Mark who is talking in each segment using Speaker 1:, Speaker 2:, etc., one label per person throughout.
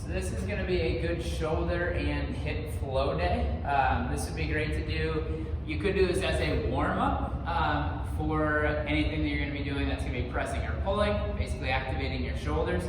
Speaker 1: So this is going to be a good shoulder and hip flow day. This would be great to do. You could do this as a warm-up for anything that you're going to be doing that's going to be pressing or pulling, basically activating your shoulders.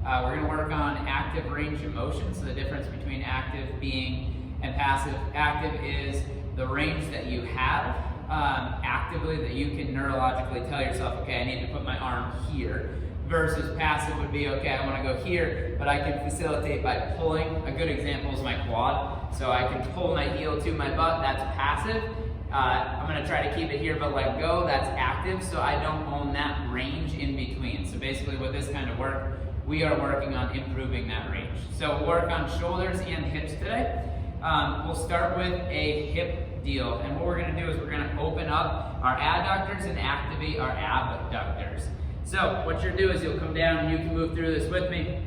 Speaker 1: We're going to work on active range of motion. So the difference between active being and passive. Active is the range that you have actively that you can neurologically tell yourself, okay, I need to put my arm here. Versus passive would be, okay, I want to go here, but I can facilitate by pulling. A good example is my quad. So I can pull my heel to my butt, that's passive. I'm going to try to keep it here but let go, that's active, so I don't own that range in between. So basically with this kind of work, we are working on improving that range. So we'll work on shoulders and hips today. We'll start with a hip deal, and what we're going to do is we're going to open up our adductors and activate our abductors. So what you'll do is you'll come down, and you can move through this with me,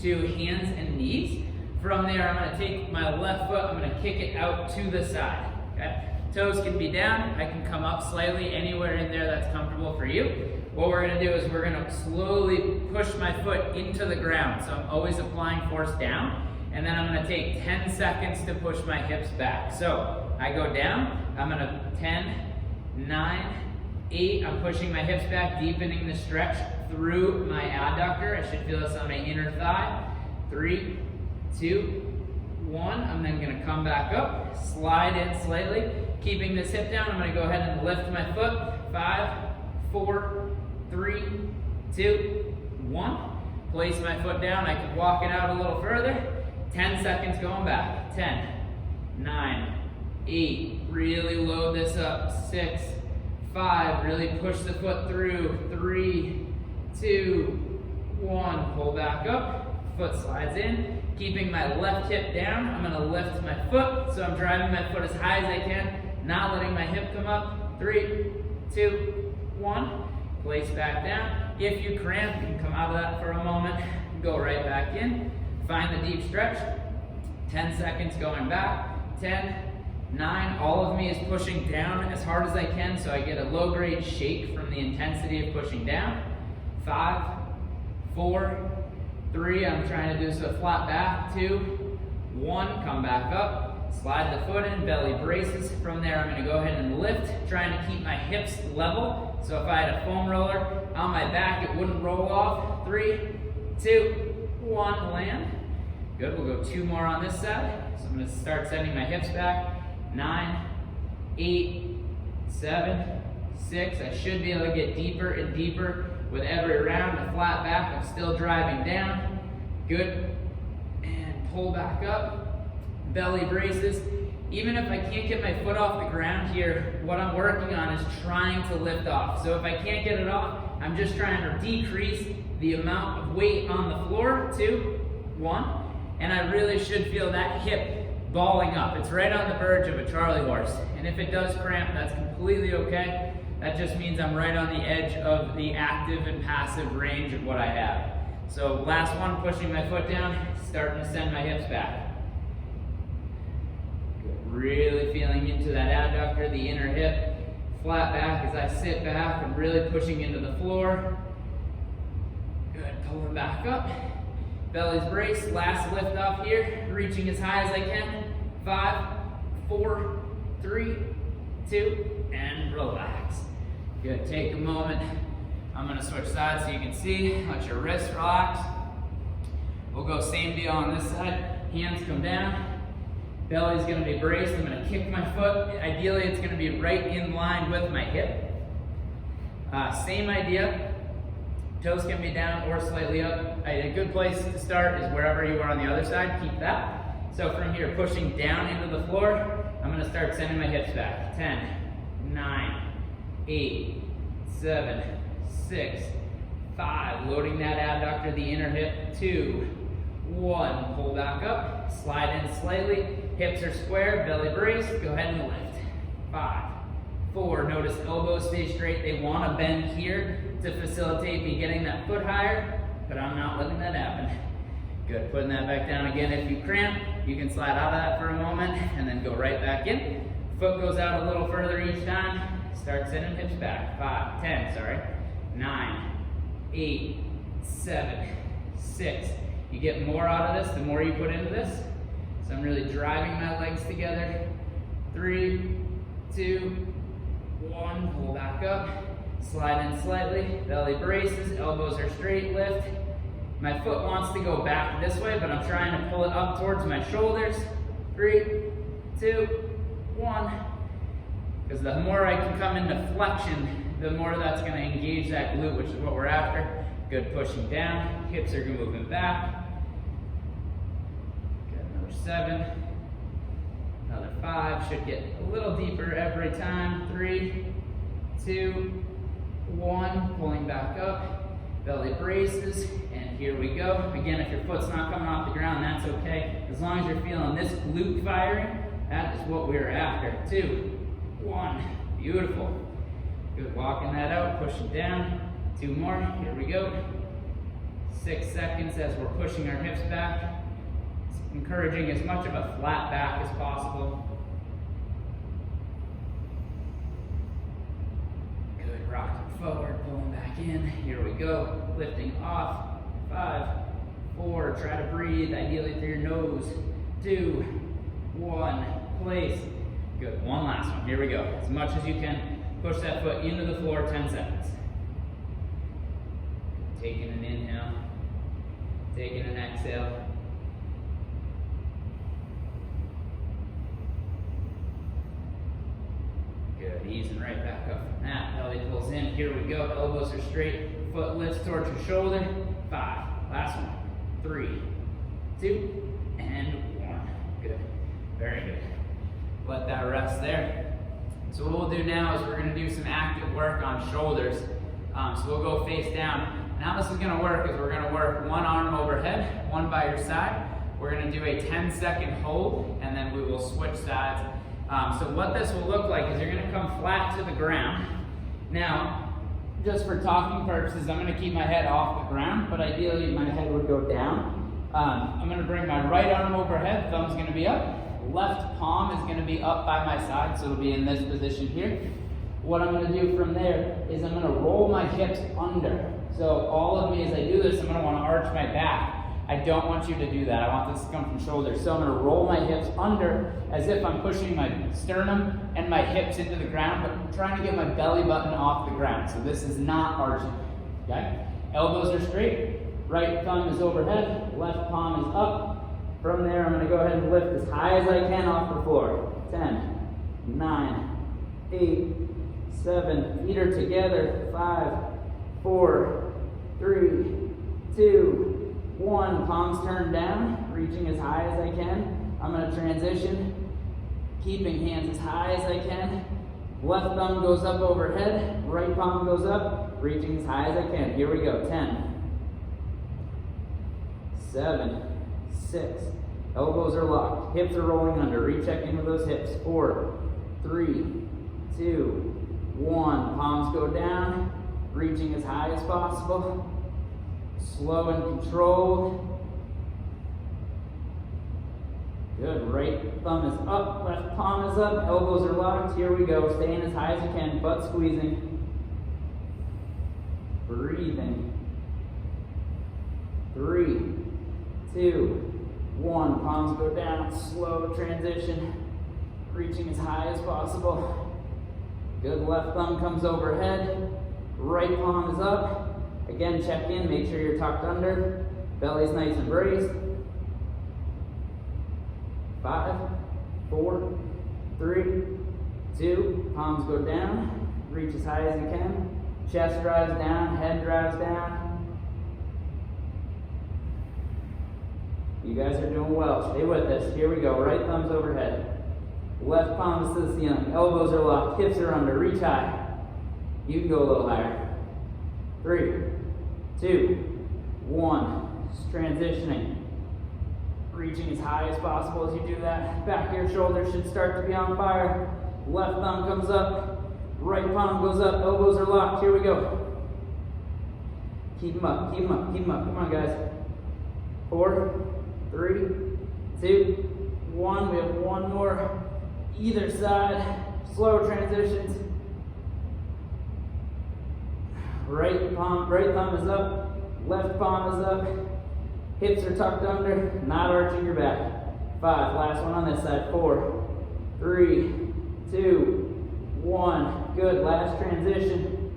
Speaker 1: to hands and knees. From there, I'm going to take my left foot, I'm going to kick it out to the side. Okay? Toes can be down, I can come up slightly, anywhere in there that's comfortable for you. What we're going to do is we're going to slowly push my foot into the ground. So I'm always applying force down, and then I'm going to take 10 seconds to push my hips back. So I go down, I'm going to 10, 9, 8, I'm pushing my hips back, deepening the stretch through my adductor. I should feel this on my inner thigh. 3, 2, 1. I'm then going to come back up, slide in slightly, keeping this hip down. I'm going to go ahead and lift my foot. 5, 4, 3, 2, 1. Place my foot down. I can walk it out a little further. 10 seconds going back. 10, 9, 8. Really load this up. 6, 5, really push the foot through. 3, 2, 1. Pull back up. Foot slides in. Keeping my left hip down, I'm going to lift my foot. So I'm driving my foot as high as I can, not letting my hip come up. 3, 2, 1. Place back down. If you cramp, you can come out of that for a moment. Go right back in. Find the deep stretch. 10 seconds going back. 10, 9, all of me is pushing down as hard as I can so I get a low grade shake from the intensity of pushing down. 5, 4, 3, I'm trying to do so flat back. 2, 1, come back up, slide the foot in, belly braces. From there I'm going to go ahead and lift, trying to keep my hips level. So if I had a foam roller on my back, it wouldn't roll off. 3, 2, 1, land. Good, we'll go 2 more on this side. So I'm going to start sending my hips back. 9, 8, 7, 6. I should be able to get deeper and deeper with every round. A flat back, I'm still driving down. Good. And pull back up. Belly braces. Even if I can't get my foot off the ground here, what I'm working on is trying to lift off. So if I can't get it off, I'm just trying to decrease the amount of weight on the floor. 2, 1. And I really should feel that hip balling up. It's right on the verge of a Charlie horse. And if it does cramp, that's completely okay. That just means I'm right on the edge of the active and passive range of what I have. So last one, pushing my foot down, starting to send my hips back. Good. Really feeling into that adductor, the inner hip. Flat back as I sit back. I'm really pushing into the floor. Good, pulling back up. Belly's braced, last lift off here, reaching as high as I can. 5, 4, 3, 2, and relax. Good, take a moment. I'm gonna switch sides so you can see. Let your wrists relax. We'll go same deal on this side. Hands come down. Belly's gonna be braced. I'm gonna kick my foot. Ideally, it's gonna be right in line with my hip. Same idea. Toes can be down or slightly up. A good place to start is wherever you are on the other side. Keep that. So from here, pushing down into the floor, I'm going to start sending my hips back. 10, 9, 8, 7, 6, 5. Loading that adductor, the inner hip. 2, 1. Pull back up. Slide in slightly. Hips are square. Belly brace. Go ahead and lift. 5, 4. Notice elbows stay straight. They want to bend here to facilitate me getting that foot higher, but I'm not letting that happen. Good, putting that back down again. If you cramp, you can slide out of that for a moment and then go right back in. Foot goes out a little further each time. Start sending hips back. 10, 9, 8, 7, 6, You get more out of this the more you put into this. So I'm really driving my legs together. 3, 2, 1, pull back up. Slide in slightly, belly braces, elbows are straight, lift. My foot wants to go back this way, but I'm trying to pull it up towards my shoulders. 3, 2, 1. Because the more I can come into flexion, the more that's going to engage that glute, which is what we're after. Good, pushing down, hips are moving back. Good, another 7. Another 5, should get a little deeper every time. 3, 2, 1, pulling back up, belly braces, and here we go. Again, if your foot's not coming off the ground, that's okay. As long as you're feeling this glute firing, that is what we're after. 2, 1, beautiful. Good, walking that out, pushing down. 2 more, here we go. 6 seconds as we're pushing our hips back. Encouraging as much of a flat back as possible. Good, rocking forward, pulling back in. Here we go, lifting off. 5, 4, try to breathe, ideally through your nose. 2, 1, place. Good, one last one, here we go. As much as you can, push that foot into the floor, 10 seconds. Taking an inhale, taking an exhale. Good, easing right back up from that. Belly pulls in, here we go. Elbows are straight, foot lifts towards your shoulder. 5, last one. 3, 2, and 1. Good, very good. Let that rest there. So what we'll do now is we're gonna do some active work on shoulders. So we'll go face down. And how this is gonna work is we're gonna work one arm overhead, one by your side. We're gonna do a 10-second hold, and then we will switch sides. So what this will look like is you're gonna come flat to the ground. Now, just for talking purposes, I'm gonna keep my head off the ground, but ideally my head would go down. I'm gonna bring my right arm overhead, thumb's gonna be up. Left palm is gonna be up by my side, so it'll be in this position here. What I'm gonna do from there is I'm gonna roll my hips under. So all of me, as I do this, I'm gonna wanna arch my back. I don't want you to do that. I want this to come from shoulders. So I'm gonna roll my hips under as if I'm pushing my sternum and my hips into the ground, but I'm trying to get my belly button off the ground. So this is not arching, okay? Elbows are straight, right thumb is overhead, left palm is up. From there, I'm gonna go ahead and lift as high as I can off the floor. 10, 9, 8, 7, feet are together. 5, 4, 3, 2, 1, palms turned down, reaching as high as I can. I'm gonna transition, keeping hands as high as I can. Left thumb goes up overhead, right palm goes up, reaching as high as I can. Here we go, 10, 7, 6, elbows are locked, hips are rolling under, recheck in with those hips. 4, 3, 2, 1, palms go down, reaching as high as possible. Slow and controlled. Good, right thumb is up, left palm is up, elbows are locked. Here we go, staying as high as you can, butt squeezing. Breathing. 3, 2, 1, palms go down, slow transition. Reaching as high as possible. Good, left thumb comes overhead, right palm is up. Again, check in, make sure you're tucked under. Belly's nice and braced. 5, 4, 3, 2, palms go down. Reach as high as you can. Chest drives down, head drives down. You guys are doing well, stay with us. Here we go, right thumb's overhead. Left palm is to the ceiling, elbows are locked, hips are under, reach high. You can go a little higher. 3, 2, 1, just transitioning. Reaching as high as possible as you do that. Back of your shoulders should start to be on fire. Left thumb comes up, right palm goes up, elbows are locked. Here we go. Keep them up, keep them up, keep them up. Come on, guys. 4, 3, 2, 1. We have one more. Either side. Slow transitions. Right thumb is up, left palm is up.
Speaker 2: Hips are tucked under, not arching your back. 5, last one on this side. 4, 3, 2, 1. Good, last transition.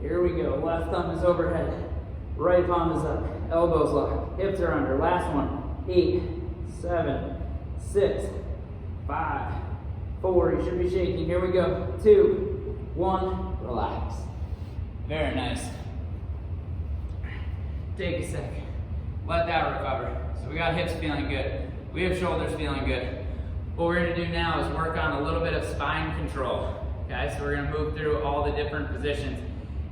Speaker 2: Here we go. Left thumb is overhead. Right palm is up. Elbows locked. Hips are under. Last one. 8, 7, 6, 5, 4. You should be shaking. Here we go. 2, 1. Relax.
Speaker 1: Very nice. Take a sec. Let that recover. So we got hips feeling good. We have shoulders feeling good. What we're going to do now is work on a little bit of spine control. Okay, so we're going to move through all the different positions.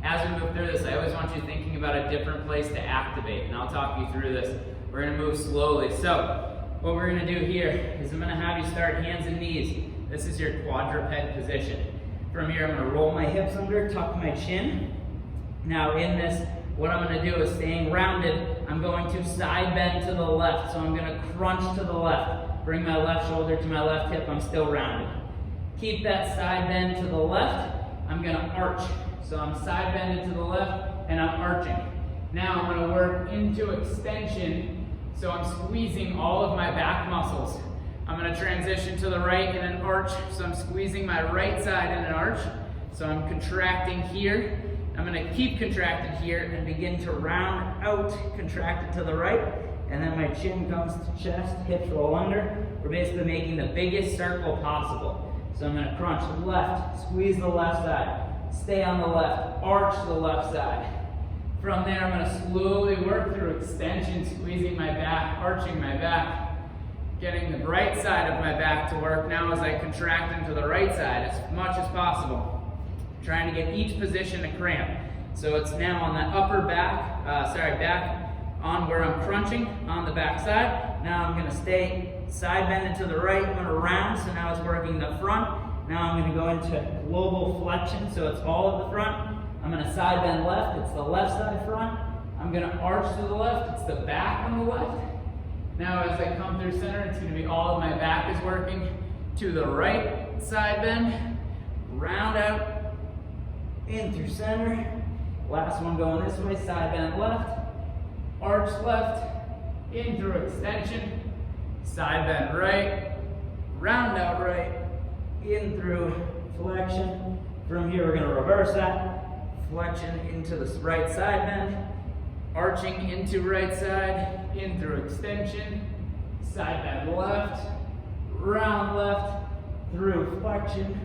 Speaker 1: As we move through this, I always want you thinking about a different place to activate, and I'll talk you through this. We're going to move slowly. So what we're going to do here is I'm going to have you start hands and knees. This is your quadruped position. From here, I'm going to roll my hips under, tuck my chin. Now in this, what I'm going to do is staying rounded, I'm going to side bend to the left. So I'm going to crunch to the left. Bring my left shoulder to my left hip. I'm still rounded. Keep that side bend to the left. I'm going to arch. So I'm side bended to the left and I'm arching. Now I'm going to work into extension. So I'm squeezing all of my back muscles. I'm going to transition to the right and an arch. So I'm squeezing my right side in an arch. So I'm contracting here. I'm going to keep contracted here and begin to round out, contracted to the right. And then my chin comes to chest, hips roll under. We're basically making the biggest circle possible. So I'm going to crunch left, squeeze the left side. Stay on the left, arch the left side. From there, I'm going to slowly work through extension, squeezing my back, arching my back, getting the right side of my back to work now as I contract into the right side as much as possible. Trying to get each position to cramp. So it's now on that upper back, back on where I'm crunching on the back side. Now I'm going to stay side bended to the right, I'm going to round, so now it's working the front. Now I'm going to go into global flexion, so it's all of the front. I'm going to side bend left, it's the left side front. I'm going to arch to the left, it's the back on the left. Now as I come through center, it's going to be all of my back is working to the right side bend. Round out, in through center. Last one going this way, side bend left, arch left, in through extension, side bend right, round out right, in through flexion. From here, we're going to reverse that. Flexion into the right side bend, arching into right side, in through extension, side bend left, round left, through flexion,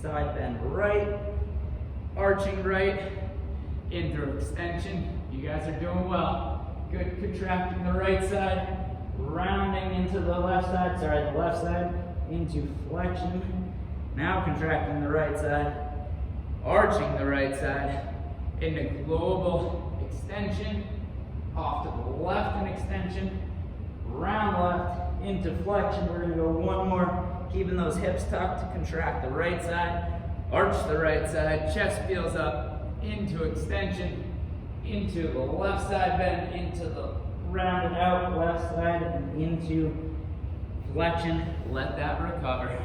Speaker 1: side bend right, arching right, in through extension. You guys are doing well. Good, contracting the right side, rounding into the left side, the left side, into flexion. Now contracting the right side, arching the right side, into global extension, off to the left and extension, round left, into flexion. We're gonna go one more, keeping those hips tucked to contract the right side, arch the right side, chest feels up, into extension, into the left side bend, into the rounded out left side, and into flexion. Let that recover.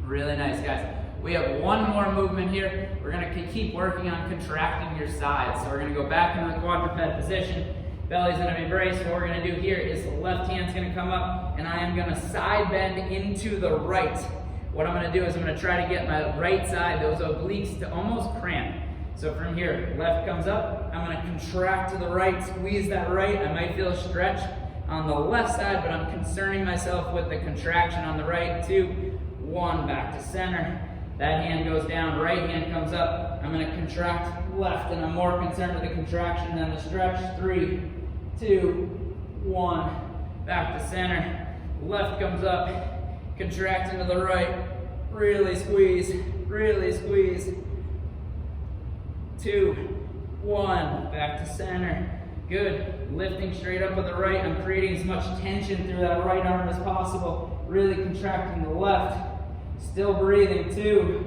Speaker 1: Really nice, guys. We have one more movement here. We're going to keep working on contracting your sides. So we're going to go back into the quadruped position. Belly's going to be braced. What we're going to do here is the left hand's going to come up, and I am going to side bend into the right. What I'm going to do is I'm going to try to get my right side, those obliques, to almost cramp. So from here, left comes up. I'm going to contract to the right, squeeze that right. I might feel a stretch on the left side, but I'm concerning myself with the contraction on the right. 2, 1, back to center. That hand goes down, right hand comes up. I'm going to contract left, and I'm more concerned with the contraction than the stretch. 3, 2, 1, back to center. Left comes up, contract into the right. Really squeeze, really squeeze. 2, 1, back to center. Good. Lifting straight up with the right. I'm creating as much tension through that right arm as possible. Really contracting the left. Still breathing. 2,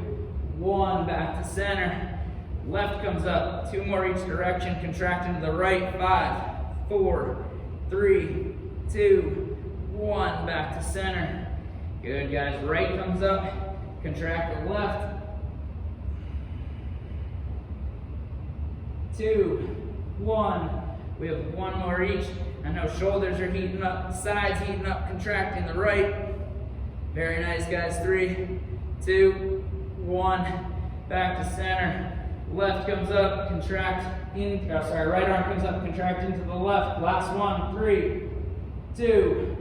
Speaker 1: 1, back to center. Left comes up. 2 more each direction. Contract into the right. 5, 4, 3, 2, 1, back to center. Good, guys. Right comes up. Contract the left.
Speaker 2: 2, 1. We have one more each. I know shoulders are heating up, sides heating up, contracting the right. Very nice, guys. 3, 2, 1. Back to center. Left comes up, contract in, right arm comes up, contract into the left. Last one. 3, 2,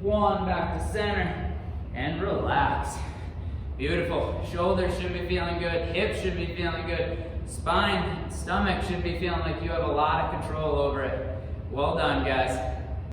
Speaker 2: 1. Back to center. And relax. Beautiful. Shoulders should be feeling good. Hips should be feeling good. Spine, stomach should be feeling like you have a lot of control over it. Well done, guys.